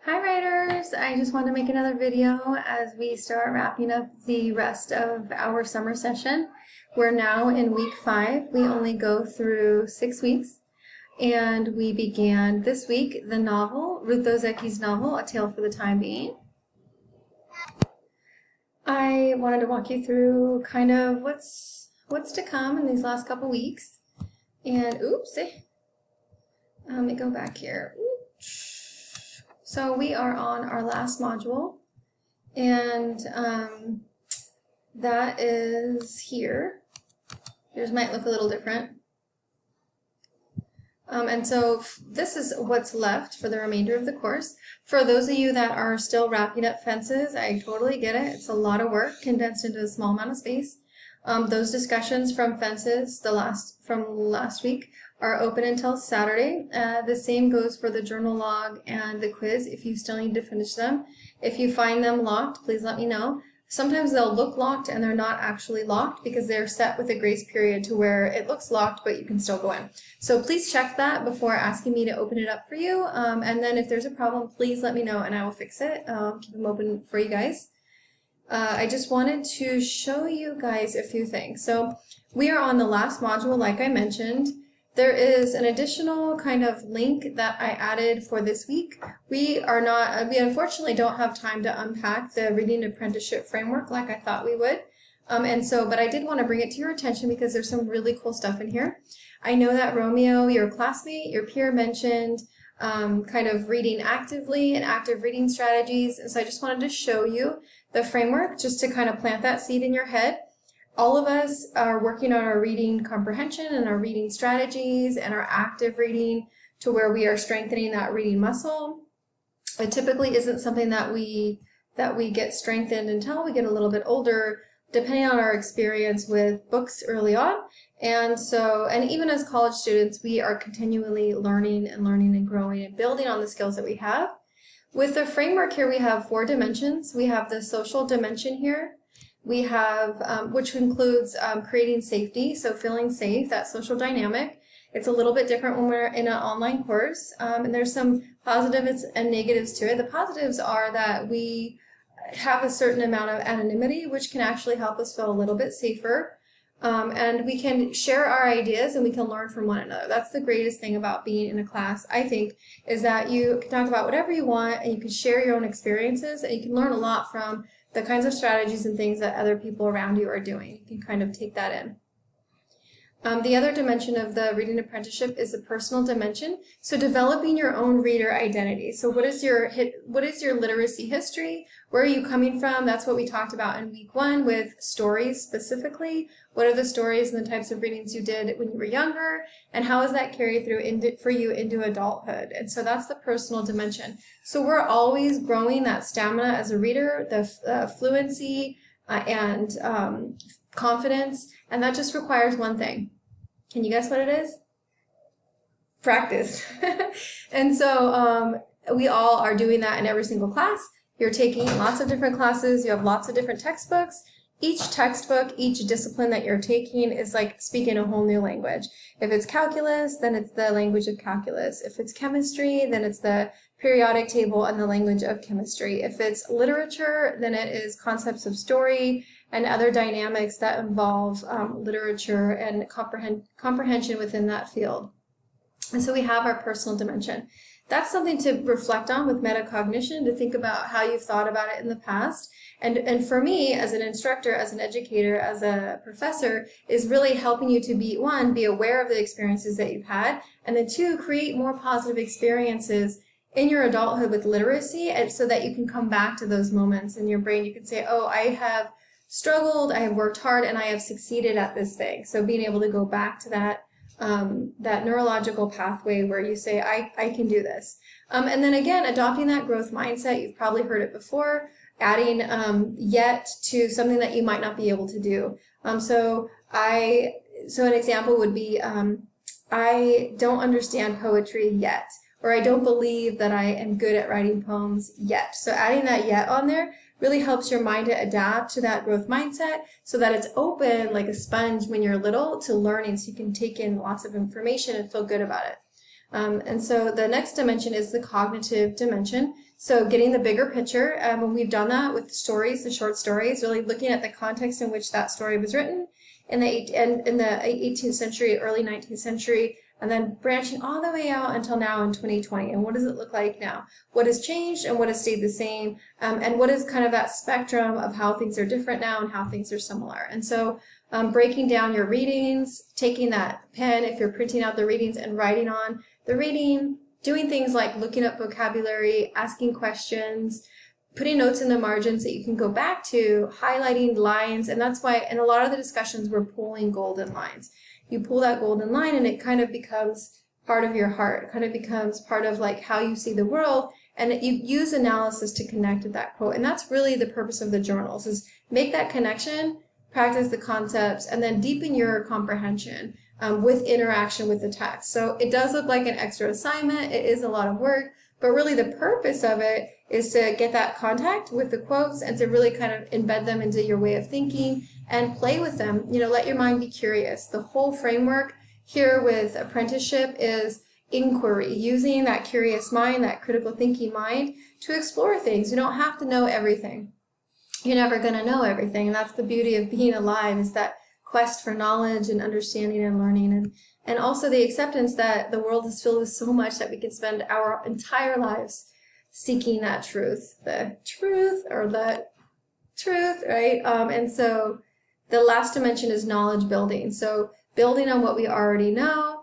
Hi writers! I just wanted to make another video as we start wrapping up the rest of our summer session. We're now in week 5. We only go through 6 weeks. And we began this week the novel, Ruth Ozecki's novel, A Tale for the Time Being. I wanted to walk you through kind of what's to come in these last couple weeks. And oopsie, let me go back here. So we are on our last module, and that is here. Yours might look a little different. And so this is what's left for the remainder of the course. For those of you that are still wrapping up fences, I totally get it. It's a lot of work condensed into a small amount of space. Those discussions from fences from last week are open until Saturday. The same goes for the journal log and the quiz if you still need to finish them. If you find them locked, please let me know. Sometimes they'll look locked and they're not actually locked because they're set with a grace period to where it looks locked but you can still go in. So please check that before asking me to open it up for you. And then if there's a problem, please let me know and I will fix it. Keep them open for you guys. I just wanted to show you guys a few things. So we are on the last module, like I mentioned. There is an additional kind of link that I added for this week. We unfortunately don't have time to unpack the reading apprenticeship framework like I thought we would. But I did want to bring it to your attention because there's some really cool stuff in here. I know that Romeo, your classmate, your peer mentioned kind of reading actively and active reading strategies. And so I just wanted to show you the framework just to kind of plant that seed in your head. All of us are working on our reading comprehension and our reading strategies and our active reading to where we are strengthening that reading muscle. It typically isn't something that we get strengthened until we get a little bit older, depending on our experience with books early on. And even as college students, we are continually learning and growing and building on the skills that we have. With the framework here, we have 4 dimensions. We have the social dimension here. We have, which includes creating safety, so feeling safe, that social dynamic. It's a little bit different when we're in an online course, and there's some positives and negatives to it. The positives are that we have a certain amount of anonymity, which can actually help us feel a little bit safer. And we can share our ideas and we can learn from one another. That's the greatest thing about being in a class, I think, is that you can talk about whatever you want and you can share your own experiences and you can learn a lot from the kinds of strategies and things that other people around you are doing. You can kind of take that in. The other dimension of the reading apprenticeship is the personal dimension. So developing your own reader identity. So what is your literacy history? Where are you coming from? That's what we talked about in week 1 with stories specifically. What are the stories and the types of readings you did when you were younger? And how has that carried through for you into adulthood? And so that's the personal dimension. So we're always growing that stamina as a reader, the fluency and confidence, and that just requires one thing. Can you guess what it is? Practice. And so we all are doing that in every single class. You're taking lots of different classes. You have lots of different textbooks. Each textbook, each discipline that you're taking is like speaking a whole new language. If it's calculus, then it's the language of calculus. If it's chemistry, then it's the periodic table and the language of chemistry. If it's literature, then it is concepts of story and other dynamics that involve literature and comprehension within that field. And so we have our personal dimension. That's something to reflect on with metacognition, to think about how you've thought about it in the past. And for me, as an instructor, as an educator, as a professor, is really helping you to be, 1, be aware of the experiences that you've had, and then 2, create more positive experiences in your adulthood with literacy, and so that you can come back to those moments in your brain. You can say, oh, I have struggled, I have worked hard, and I have succeeded at this thing. So being able to go back to that neurological pathway where you say, I can do this. And then again, adopting that growth mindset. You've probably heard it before, adding yet to something that you might not be able to do. So an example would be, I don't understand poetry yet, or I don't believe that I am good at writing poems yet. So adding that yet on there really helps your mind to adapt to that growth mindset so that it's open like a sponge when you're little to learning, so you can take in lots of information and feel good about it. And so the next dimension is the cognitive dimension. So getting the bigger picture, when we've done that with stories, the short stories, really looking at the context in which that story was written in the 18th century, early 19th century, and then branching all the way out until now in 2020. And what does it look like now? What has changed and what has stayed the same? And what is kind of that spectrum of how things are different now and how things are similar? And so breaking down your readings, taking that pen if you're printing out the readings and writing on the reading, doing things like looking up vocabulary, asking questions, putting notes in the margins that you can go back to, highlighting lines, and that's why in a lot of the discussions we're pulling golden lines. You pull that golden line and it kind of becomes part of your heart. It kind of becomes part of like how you see the world, and you use analysis to connect with that quote. And that's really the purpose of the journals, is make that connection, practice the concepts, and then deepen your comprehension with interaction with the text. So it does look like an extra assignment. It is a lot of work, but really the purpose of it is to get that contact with the quotes and to really kind of embed them into your way of thinking and play with them. You know, let your mind be curious. The whole framework here with apprenticeship is inquiry, using that curious mind, that critical thinking mind to explore things. You don't have to know everything. You're never going to know everything, and that's the beauty of being alive, is that quest for knowledge and understanding and learning, and also the acceptance that the world is filled with so much that we can spend our entire lives seeking that truth, the truth, right? And so the last dimension is knowledge building. So building on what we already know,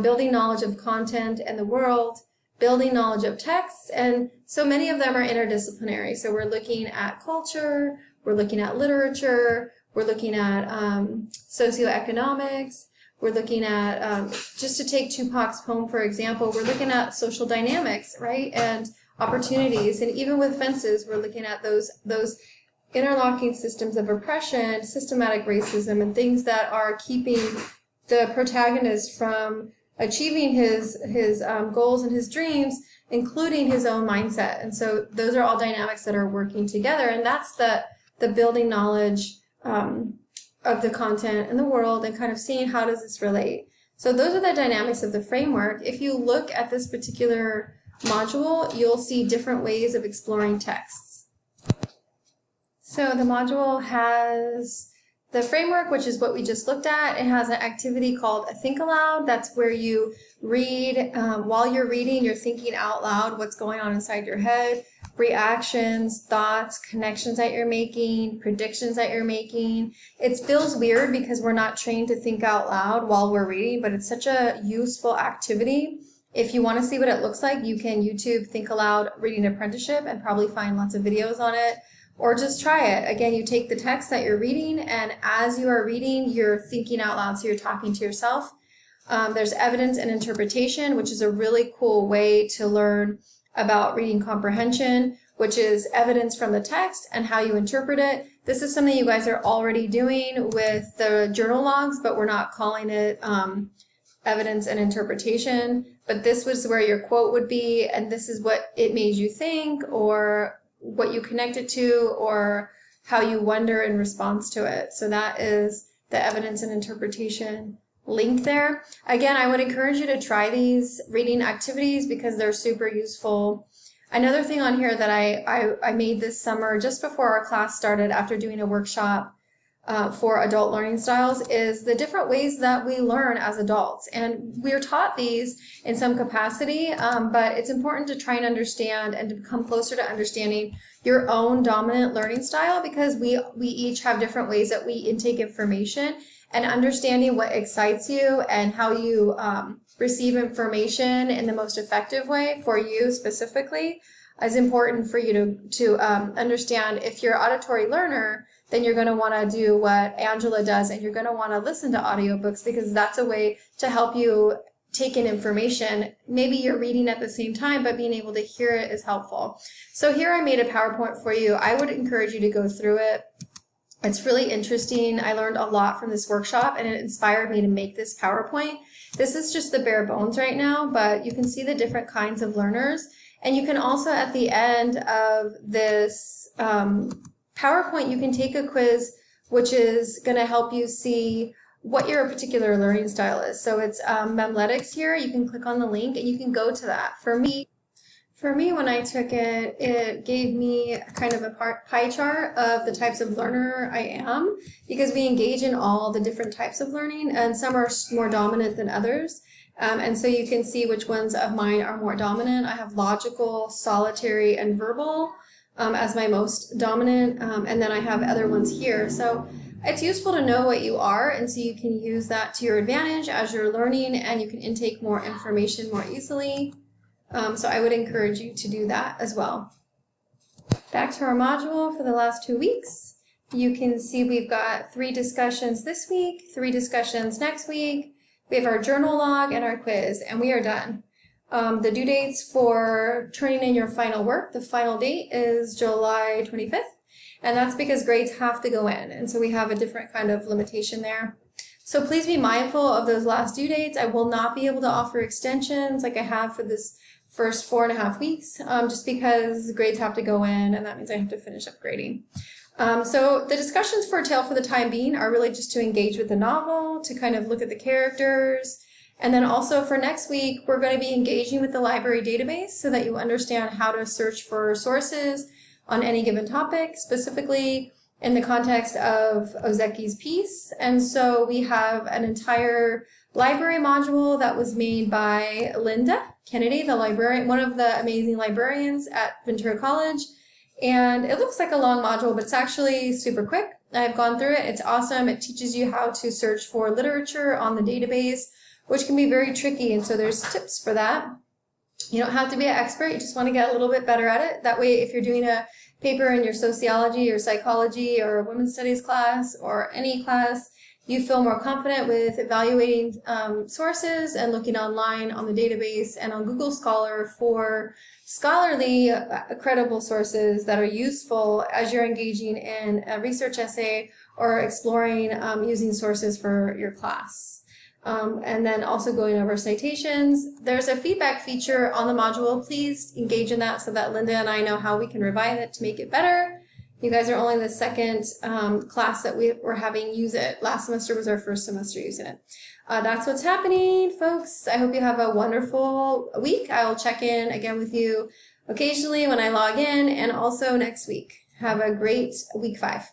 building knowledge of content and the world, building knowledge of texts, and so many of them are interdisciplinary. So we're looking at culture, we're looking at literature, we're looking at socioeconomics, we're looking at, just to take Tupac's poem, for example, we're looking at social dynamics, right, and opportunities. And even with fences, we're looking at those interlocking systems of oppression, systematic racism, and things that are keeping the protagonist from achieving his goals and his dreams, including his own mindset. And so those are all dynamics that are working together, and that's the building knowledge of the content and the world, and kind of seeing how does this relate. So those are the dynamics of the framework. If you look at this particular module, you'll see different ways of exploring texts. So the module has the framework, which is what we just looked at. It has an activity called a Think Aloud. That's where you read, while you're reading, you're thinking out loud what's going on inside your head, reactions, thoughts, connections that you're making, predictions that you're making. It feels weird because we're not trained to think out loud while we're reading, but it's such a useful activity. If you want to see what it looks like, you can YouTube Think Aloud Reading Apprenticeship and probably find lots of videos on it. Or just try it. Again, you take the text that you're reading, and as you are reading, you're thinking out loud, so you're talking to yourself. There's evidence and interpretation, which is a really cool way to learn about reading comprehension, which is evidence from the text and how you interpret it. This is something you guys are already doing with the journal logs, but we're not calling it evidence and interpretation. But this was where your quote would be, and this is what it made you think, or what you connect it to, or how you wonder in response to it. So that is the evidence and interpretation link there. Again, I would encourage you to try these reading activities because they're super useful. Another thing on here that I made this summer just before our class started, after doing a workshop for adult learning styles, is the different ways that we learn as adults. And we're taught these in some capacity, but it's important to try and understand and to become closer to understanding your own dominant learning style, because we each have different ways that we intake information, and understanding what excites you and how you receive information in the most effective way for you specifically is important for you to understand. If you're an auditory learner, then you're going to want to do what Angela does, and you're going to want to listen to audiobooks, because that's a way to help you take in information. Maybe you're reading at the same time, but being able to hear it is helpful. So here I made a PowerPoint for you. I would encourage you to go through it. It's really interesting. I learned a lot from this workshop, and it inspired me to make this PowerPoint. This is just the bare bones right now, but you can see the different kinds of learners. And you can also, at the end of this PowerPoint, you can take a quiz, which is going to help you see what your particular learning style is. So it's Memletics here. You can click on the link and you can go to that. For me, when I took it, it gave me kind of a pie chart of the types of learner I am, because we engage in all the different types of learning, and some are more dominant than others. And so you can see which ones of mine are more dominant. I have logical, solitary, and verbal as my most dominant, and then I have other ones here. So it's useful to know what you are, and so you can use that to your advantage as you're learning, and you can intake more information more easily. So I would encourage you to do that as well. Back to our module for the last 2 weeks. You can see we've got 3 discussions this week, 3 discussions next week. We have our journal log and our quiz, and we are done. The due dates for turning in your final work, the final date is July 25th, and that's because grades have to go in, and so we have a different kind of limitation there. So please be mindful of those last due dates. I will not be able to offer extensions like I have for this first 4.5 weeks, just because grades have to go in, and that means I have to finish up grading. So the discussions for A Tale for the time being are really just to engage with the novel, to kind of look at the characters, and then also for next week, we're going to be engaging with the library database so that you understand how to search for sources on any given topic, specifically in the context of Ozeki's piece. And so we have an entire library module that was made by Linda Kennedy, the librarian, one of the amazing librarians at Ventura College. And it looks like a long module, but it's actually super quick. I've gone through it. It's awesome. It teaches you how to search for literature on the database, which can be very tricky. And so there's tips for that. You don't have to be an expert. You just want to get a little bit better at it. That way, if you're doing a paper in your sociology or psychology or women's studies class or any class, you feel more confident with evaluating sources and looking online on the database and on Google Scholar for scholarly, credible sources that are useful as you're engaging in a research essay or exploring using sources for your class. And then also going over citations. There's a feedback feature on the module. Please engage in that so that Linda and I know how we can revise it to make it better. You guys are only the second class that we were having use it. Last semester was our first semester using it. That's what's happening, folks. I hope you have a wonderful week. I will check in again with you occasionally when I log in, and also next week. Have a great week 5.